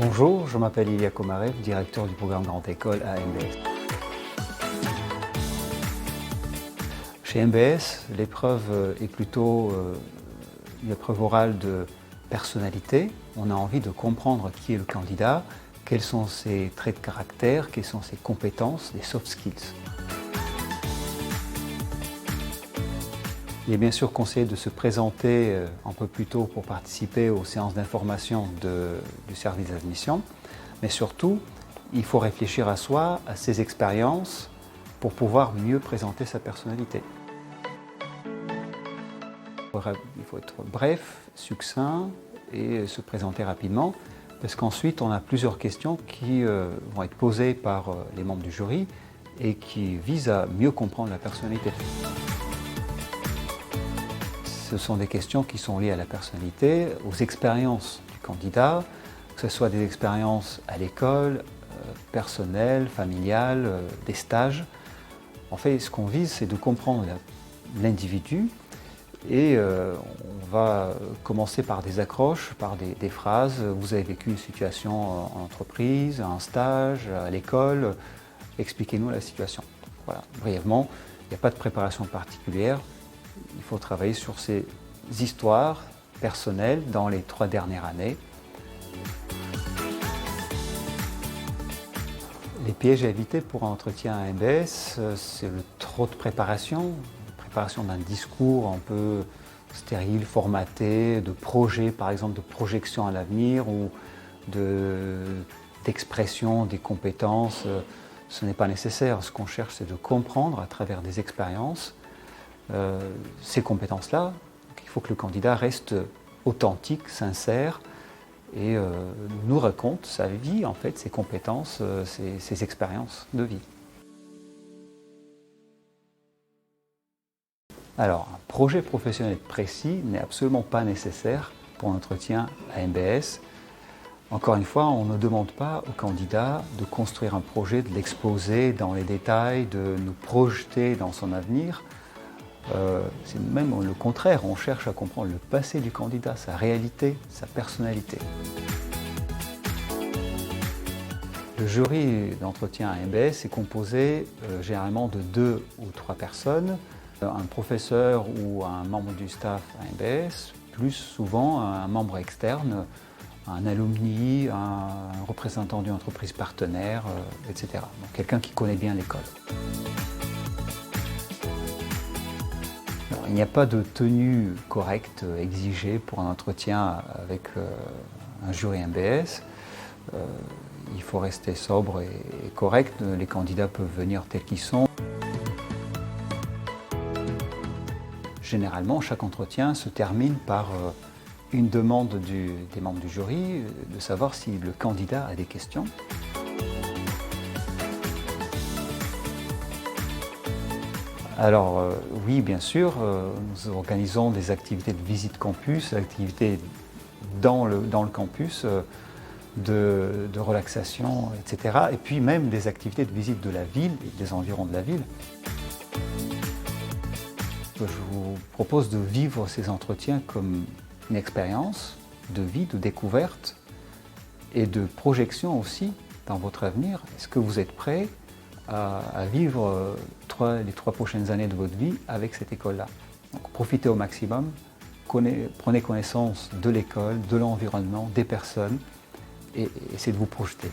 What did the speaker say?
Bonjour, je m'appelle Ilya Komarev, directeur du programme Grande École à MBS. Chez MBS, l'épreuve est plutôt une épreuve orale de personnalité. On a envie de comprendre qui est le candidat, quels sont ses traits de caractère, quelles sont ses compétences, les soft skills. Il est bien sûr conseillé de se présenter un peu plus tôt pour participer aux séances d'information du service d'admission, mais surtout, il faut réfléchir à soi, à ses expériences, pour pouvoir mieux présenter sa personnalité. Il faut être bref, succinct et se présenter rapidement, parce qu'ensuite on a plusieurs questions qui vont être posées par les membres du jury et qui visent à mieux comprendre la personnalité. Ce sont des questions qui sont liées à la personnalité, aux expériences du candidat, que ce soit des expériences à l'école, personnelles, familiales, des stages. En fait, ce qu'on vise, c'est de comprendre l'individu et on va commencer par des accroches, par des phrases. Vous avez vécu une situation en entreprise, un stage, à l'école. Expliquez-nous la situation. Voilà, brièvement, il n'y a pas de préparation particulière. Il faut travailler sur ces histoires personnelles dans les 3 dernières années. Les pièges à éviter pour un entretien à MBS, c'est le trop de préparation d'un discours un peu stérile, formaté, de projet, par exemple de projection à l'avenir ou d'expression des compétences. Ce n'est pas nécessaire. Ce qu'on cherche, c'est de comprendre à travers des expériences ces compétences-là. Il faut que le candidat reste authentique, sincère et nous raconte sa vie, en fait, ses compétences, ses expériences de vie. Alors, un projet professionnel précis n'est absolument pas nécessaire pour un entretien à MBS. Encore une fois, on ne demande pas au candidat de construire un projet, de l'exposer dans les détails, de nous projeter dans son avenir. C'est même le contraire, on cherche à comprendre le passé du candidat, sa réalité, sa personnalité. Le jury d'entretien à MBS est composé généralement de 2 ou 3 personnes, un professeur ou un membre du staff à MBS, plus souvent un membre externe, un alumni, un représentant d'une entreprise partenaire, etc. Donc quelqu'un qui connaît bien l'école. Il n'y a pas de tenue correcte exigée pour un entretien avec un jury MBS. Il faut rester sobre et correct. Les candidats peuvent venir tels qu'ils sont. Généralement, chaque entretien se termine par une demande des membres du jury de savoir si le candidat a des questions. Alors oui, bien sûr, nous organisons des activités de visite campus, des activités dans le campus, de relaxation, etc. Et puis même des activités de visite de la ville et des environs de la ville. Je vous propose de vivre ces entretiens comme une expérience de vie, de découverte et de projection aussi dans votre avenir. Est-ce que vous êtes prêt à vivre les 3 prochaines années de votre vie avec cette école-là? Donc profitez au maximum, prenez connaissance de l'école, de l'environnement, des personnes et essayez de vous projeter.